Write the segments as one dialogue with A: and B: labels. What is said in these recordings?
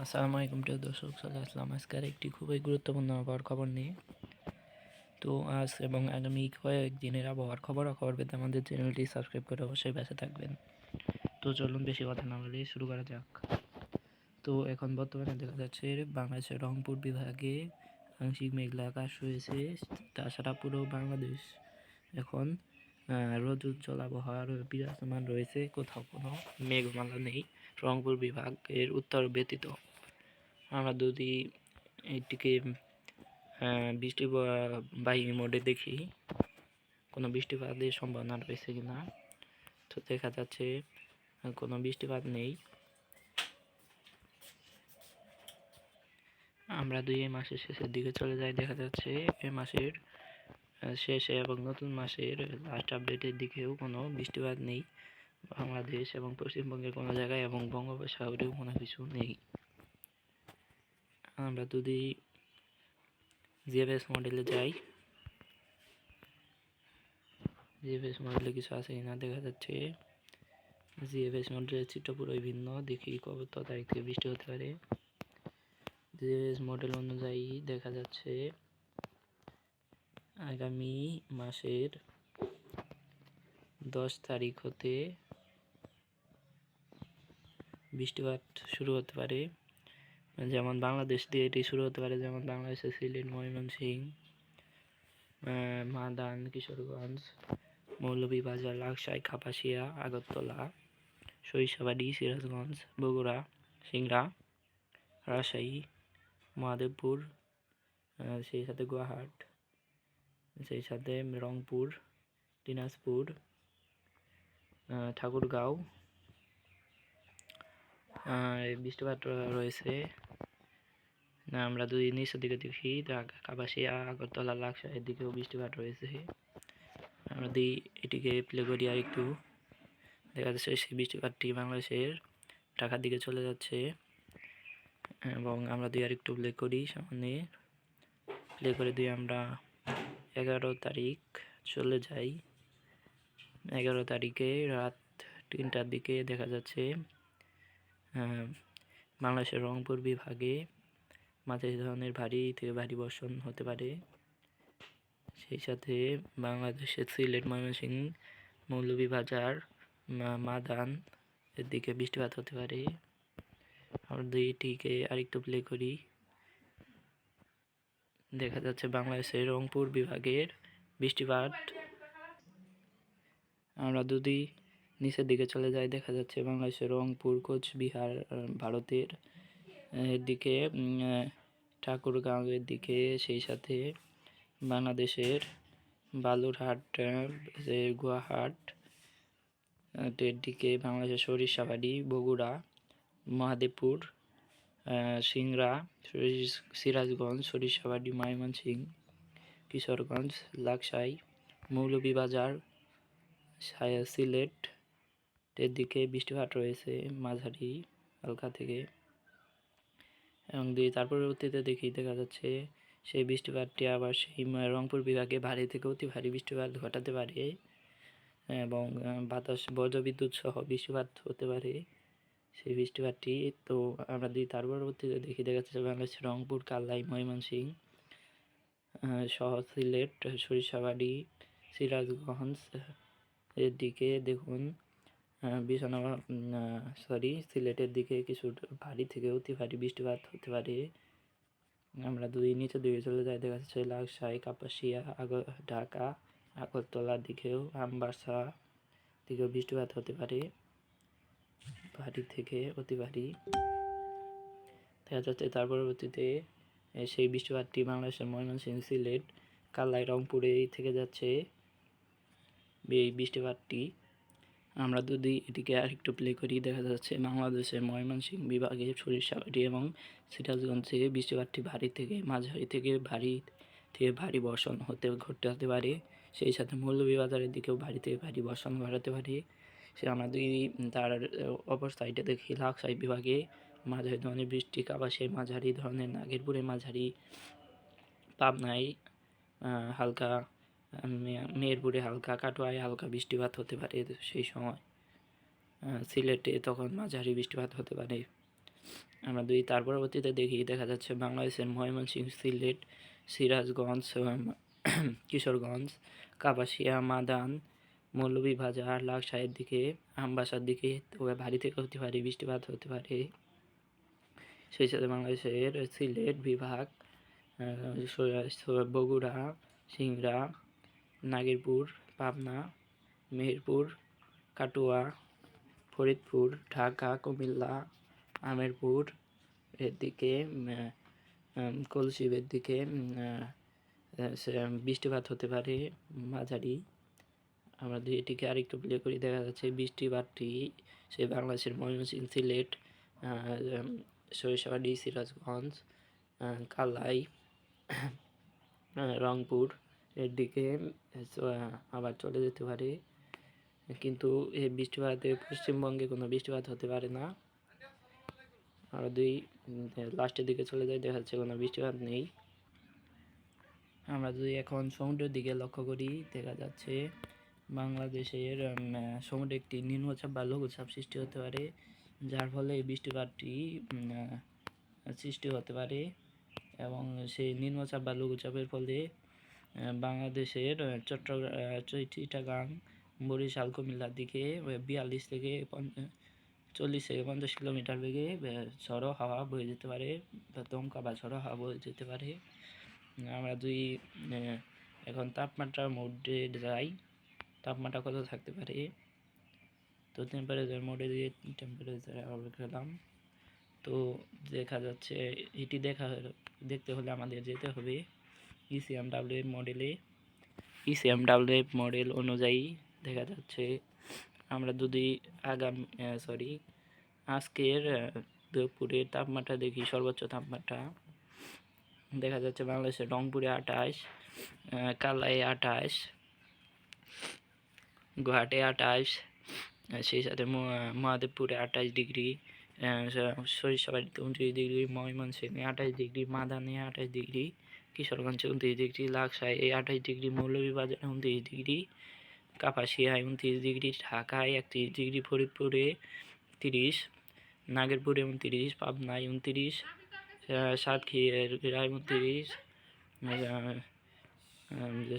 A: আসসালামু আলাইকুম প্রিয় দর্শক, চলে আসলাম আজকের একটি খুবই গুরুত্বপূর্ণ আবহাওয়ার খবর নিয়ে। তো আজ এবং আগামী কয়েকদিনের আবহাওয়ার খবর পেতে আমাদের চ্যানেলটি সাবস্ক্রাইব করে অবশ্যই পাশে থাকবেন। তো চলুন বেশি কথা না বলে শুরু করা যাক। তো এখন বর্তমানে দেখা যাচ্ছে বাংলাদেশের রংপুর বিভাগে আংশিক মেঘলা আকাশ রয়েছে। তাছাড়া পুরো বাংলাদেশ এখন রোদ-উজ্জ্বল আবহাওয়ার বিরাজমান রয়েছে, কোথাও কোনো মেঘমালা নেই রংপুর বিভাগের উত্তর ব্যতীত। আমরা যদি এটিকে বৃষ্টিবাহী মোডে দেখি, কোনো বৃষ্টিপাতের সম্ভাবনা রয়েছে কিনা, তো দেখা যাচ্ছে কোনো বৃষ্টিপাত নেই। আমরা এই মাসের শেষের দিকে চলে যাই, দেখা যাচ্ছে এ মাসের শেষে এবং নতুন মাসের লাস্ট আপডেটের দিকেও কোনো বৃষ্টিপাত নেই বাংলাদেশ এবং পশ্চিমবঙ্গের কোনো জায়গায়, এবং বঙ্গোপসাগরেও কোনো কিছু নেই। আমরা যদি জিএফএস মডেলে যাই, জিএফএস মডেলে কিছু আছে কিনা দেখা যাচ্ছে। জিএফএস মডেলের চিত্র পুরোই ভিন্ন। দেখি কত তারিখ থেকে বৃষ্টি হতে পারে। জিএফএস মডেল অনুযায়ী দেখা যাচ্ছে আগামী মাসের 10 তারিখ হতে বৃষ্টিপাত শুরু হতে পারে। যেমন বাংলাদেশ দিয়ে এটি শুরু হতে পারে, যেমন বাংলাদেশের সিলেট, ময়মনসিংহ, মাদান, কিশোরগঞ্জ, মৌলভীবাজার, লাকসাই, কাপাসিয়া, আগরতলা, সরিষাবাড়ি, সিরাজগঞ্জ, বগুড়া, সিংড়া, রাজশাহী, মহাদেবপুর, সেই সাথে গুয়াহাট, সেই সাথে রংপুর, দিনাজপুর, ঠাকুরগাঁও বৃষ্টিপাত রয়েছে। আমরা যদি নিচের দিকে দেখি, কাপাসিয়া, আগরতলা, লাকসাইয়ের দিকেও বৃষ্টিপাত রয়েছে। আমরা যদি এটিকে প্লে করি আর একটু, দেখা যাচ্ছে সেই বৃষ্টিপাতটি বাংলাদেশের ঢাকার দিকে চলে যাচ্ছে। এবং আমরা আর একটু প্লে করি, সামনে প্লে করে দিয়ে আমরা 11 তারিখ চলে যাই। 11 তারিখে রাত 3টার দিকে দেখা যাচ্ছে বাংলাদেশের রংপুর বিভাগে মাঝারি ধরনের ভারী থেকে ভারী বর্ষণ হতে পারে। সেই সাথে বাংলাদেশের সিলেট, ময়মনসিংহ, মৌলভীবাজার, মাদান এর দিকে বৃষ্টিপাত হতে পারে। আমরা এটিকে আরেকটু প্লে করি, দেখা যাচ্ছে বাংলাদেশের রংপুর বিভাগের বৃষ্টিপাত। আমরা যদি নিচের দিকে চলে যাই, দেখা যাচ্ছে বাংলাদেশের রংপুর, কোচবিহার, ভারতের দিকে, ঠাকুরগাঁওয়ের দিকে, সেই সাথে বাংলাদেশের বালুরহাট, গুয়াহাট এর দিকে, বাংলাদেশের সরিষাবাড়ি, বগুড়া, মহাদেবপুর, সিংড়া, সিরাজগঞ্জ, সরিষাবাড়ি, ময়মনসিংহ, কিশোরগঞ্জ, লাকসাই, মৌলভীবাজার, সিলেট এর দিকে বৃষ্টিপাত রয়েছে মাঝারি হালকা থেকে। এবং তার পরবর্তীতে দেখা যাচ্ছে সেই বৃষ্টিপাতটি আবার সেই রংপুর বিভাগে ভারী থেকে অতি ভারী বৃষ্টিপাত ঘটাতে পারে, এবং বাতাস, বজ্রবিদ্যুৎ সহ বৃষ্টিপাত হতে পারে সেই বৃষ্টিপাতটি। তো আমরা তার পরবর্তীতে দেখা যাচ্ছে বাংলাদেশের রংপুর, কালাই, ময়মনসিংহ সহ সিলেট, সরিষাবাড়ি, সিরাজগঞ্জ এর দিকে দেখুন সিলেটের দিকে কিছু ভারী থেকে অতি ভারী বৃষ্টিপাত হতে পারে। আমরা নিচের দিকে চলে যাই, দেখা যাচ্ছে লাকসাই, কাপাসিয়া, ঢাকা, আগরতলার দিকেও, আমবাসা দিকেও বৃষ্টিপাত হতে পারে ভারী থেকে অতি ভারী। দেখা যাচ্ছে তার পরবর্তীতে সেই বৃষ্টিপাতটি বাংলাদেশের ময়মনসিংহ, সিলেট, কালাই, রংপুরে থেকে যাচ্ছে এই বৃষ্টিপাতটি। আমরা যদি এটিকে আরেকটু প্লে করি, দেখা যাচ্ছে বাংলাদেশের ময়মনসিংহ বিভাগে সরিষাবাড়ি এবং সিরাজগঞ্জে বৃষ্টিপাতটি ভারী থেকে মাঝারি থেকে ভারী বর্ষণ ঘটতে পারে। সেই সাথে মৌলভীবাজারের দিকেও ভারী থেকে ভারী বর্ষণ ঘটাতে পারে। আমরা তার অপর সাইডে দেখি, লাকসাই বিভাগে মাঝারি ধরনের বৃষ্টি, কাপাসিয়ায় মাঝারি ধরনের, নাগেরপুরে মাঝারি, পাবনায় হালকা, মেহেরপুরে হালকা, কাটোয়ায় হালকা বৃষ্টিপাত হতে পারে সেই সময়। সিলেটে তখন মাঝারি বৃষ্টিপাত হতে পারে। আমরা দুই তার পরবর্তীতে দেখা যাচ্ছে বাংলাদেশের ময়মনসিংহ, সিলেট, সিরাজগঞ্জ, কিশোরগঞ্জ, কাপাসিয়া, মাদান, মৌলভীবাজার, লাকসাইয়ের দিকে, আমবাসার দিকে ভারী থেকে হতে পারে বৃষ্টিপাত হতে পারে। সেই সাথে বাংলাদেশের সিলেট বিভাগ, বগুড়া, সিংড়া, নাগেরপুর, পাবনা, মেহেরপুর, কাটোয়া, ফরিদপুর, ঢাকা, কুমিল্লা, আমেরপুর এর দিকে, কলসিবের দিকে বৃষ্টিপাত হতে পারে মাঝারি। আমরা এটিকে আরেকটু প্লে করি। দেখা যাচ্ছে বৃষ্টিপাতটি সেই বাংলাদেশের ময়মনসিংহ, সিলেট, সরিষাবাড়ি, সিরাজগঞ্জ, কালাই, রংপুর এর দিকে আবার চলে যেতে পারে, কিন্তু এই বৃষ্টিপাতে পশ্চিমবঙ্গে কোনো বৃষ্টিপাত হতে পারে না। আর লাস্টের দিকে চলে যায়, দেখা যাচ্ছে কোনো বৃষ্টিপাত নেই। আমরা যদি এখন সমুদ্রের দিকে লক্ষ্য করি, দেখা যাচ্ছে বাংলাদেশের সমুদ্রে একটি নিম্নচাপ বা লঘুচাপ সৃষ্টি হতে পারে, যার ফলে এই বৃষ্টিপাতটি সৃষ্টি হতে পারে। এবং সেই নিম্নচাপ বা লঘুচাপের ফলে বাংলাদেশের চিটাগাং, বরিশাল, কুমিল্লার দিকে 42 থেকে 40 থেকে 50 কিলোমিটার বেগে ঝড়ো হাওয়া বয়ে যেতে পারে, দমকা বা ঝড়ো হাওয়া বয়ে যেতে পারে। আমরা এখন তাপমাত্রার মধ্যে যাই, তাপমাত্রা কত থাকতে পারে। তো টেম্পারেচার মোডে দিয়ে টেম্পারেচার গেলাম। তো দেখা যাচ্ছে এটি দেখতে হলে আমাদের যেতে হবে ECMWF মডেলে। ECMWF মডেল অনুযায়ী দেখা যাচ্ছে আমরা যদি আজকের দুপুরের তাপমাত্রা দেখি, সর্বোচ্চ তাপমাত্রা দেখা যাচ্ছে বাংলাদেশের রংপুরে 28, কালাই 28, গুয়াহাটি 28, সেই সাথে মহাদেবপুরে 28 ডিগ্রি, সরিষাবাড়িতে 29 ডিগ্রি, ময়মনসিংহে 28 ডিগ্রি, মাদানে 28 ডিগ্রি, কিশোরগঞ্জে 29 ডিগ্রি, লাকসায় 28 ডিগ্রি, মৌলভীবাজারে 29 ডিগ্রি, কাপাসিয়ায় 29 ডিগ্রি, ঢাকায় 31 ডিগ্রি, ফরিদপুরে 30, নাগেরপুরে 29, পাবনায় 29, সাতক্ষীরায় 29,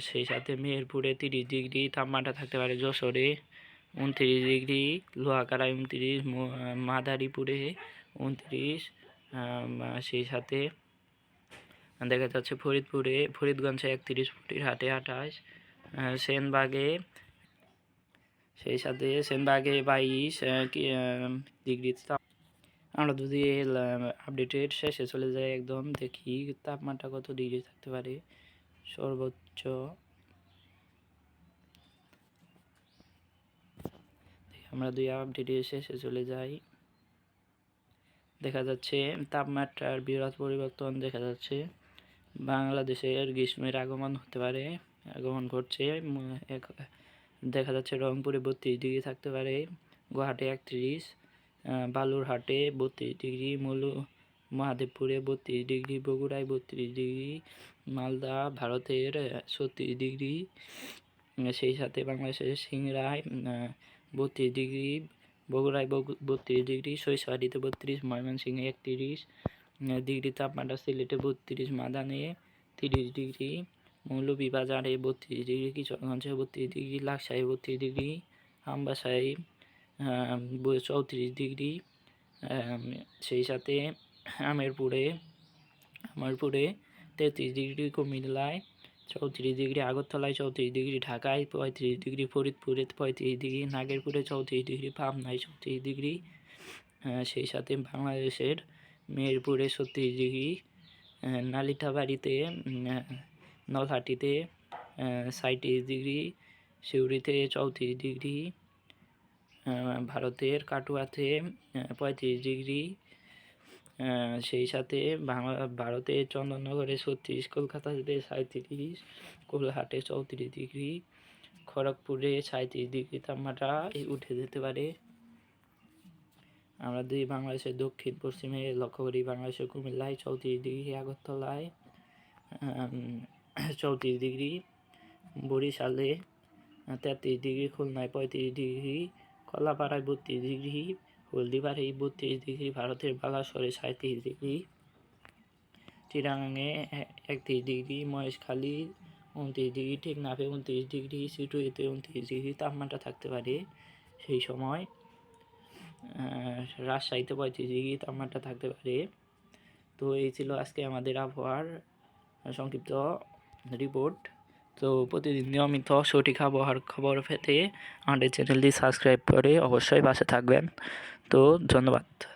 A: সেই সাথে মেহেরপুরে 30 ডিগ্রি তাপমাত্রা থাকতে পারে, যশোরে 29 ডিগ্রি, লোহাগাড়ায় 29, মাদারীপুরে 29, সেই সাথে দেখা যাচ্ছে ফরিদগঞ্জে 31, ফটিরহাটে 28, সেনবাগে 22 ডিগ্রি। আমরা যদি আপডেটের শেষে চলে যাই, একদম দেখি তাপমাত্রা কত ডিগ্রি থাকতে পারে সর্বোচ্চ। আমরা আপডেটের শেষে চলে যাই, দেখা যাচ্ছে তাপমাত্রার বিরাট পরিবর্তন দেখা যাচ্ছে। বাংলাদেশের গ্রীষ্মের আগমন ঘটছে। দেখা যাচ্ছে রংপুরে 32 ডিগ্রি থাকতে পারে, গুয়াহাটি 31, বালুরহাটে 32 ডিগ্রি, মহাদেবপুরে 32 ডিগ্রি, বগুড়ায় 32 ডিগ্রি, মালদা ভারতের 36 ডিগ্রি, সেই সাথে বাংলাদেশের সিংড়ায় 32 ডিগ্রি, বগুড়ায় 32 ডিগ্রি, সরিষাবাড়িতে 32, ময়মনসিংহে 31 ডিগ্রি তাপমাত্রা, সিলেটে 32, মাদানে 30 ডিগ্রি, মৌলভীবাজারে 32 ডিগ্রি, কিশোরগঞ্জে 32 ডিগ্রি, লাকসায় 32 ডিগ্রি, আমবাসায় 34 ডিগ্রি, সেই সাথে আমেরপুরে 33 ডিগ্রি, কুমিল্লায় 34 ডিগ্রি, আগরতলায় 34 ডিগ্রি, ঢাকায় 35 ডিগ্রি, ফরিদপুরে 35 ডিগ্রি, নাগেরপুরে 34 ডিগ্রি, পাবনায় 34 ডিগ্রি, সেই সাথে বাংলাদেশের মেহেরপুরে 36 ডিগ্রি, নালিতাবাড়িতে, নলহাটিতে 37 ডিগ্রি, সিউড়িতে 34 ডিগ্রি, ভারতের কাটোয়াতে 35 ডিগ্রি, সেই সাথে ভারতের চন্দননগরে 36, কলকাতাতে 37, কোলাহাটে 34 ডিগ্রি, খড়গপুরে 37 ডিগ্রি তাপমাত্রা উঠে যেতে পারে। আমরা যদি বাংলাদেশের দক্ষিণ পশ্চিমে লক্ষ্য করি, বাংলাদেশের কুমিল্লায় 34 ডিগ্রি, আগরতলায় 34 ডিগ্রি, বরিশালে 33 ডিগ্রি, খুলনায় 35 ডিগ্রি, কলাপাড়ায় 32 ডিগ্রি, হলদিবাড়ি 32 ডিগ্রি, ভারতের বালাসোরে 37 ডিগ্রি, চিটাগাঙে 31 ডিগ্রি, মহেশখালী 29 ডিগ্রি, টেকনাফে 29 ডিগ্রি, সিটুইতে 29 ডিগ্রি তাপমাত্রা থাকতে পারে সেই সময়। রাজশাহীতে 35 ডিগ্রি তাপমাত্রা থাকতে পারে। তো এই ছিল আজকে আমাদের আবহাওয়ার সংক্ষিপ্ত রিপোর্ট। তো প্রতিদিন নিয়মিত সঠিক আবহাওয়ার খবর পেতে আমাদের চ্যানেলটি সাবস্ক্রাইব করে অবশ্যই পাশে থাকবেন। তো ধন্যবাদ।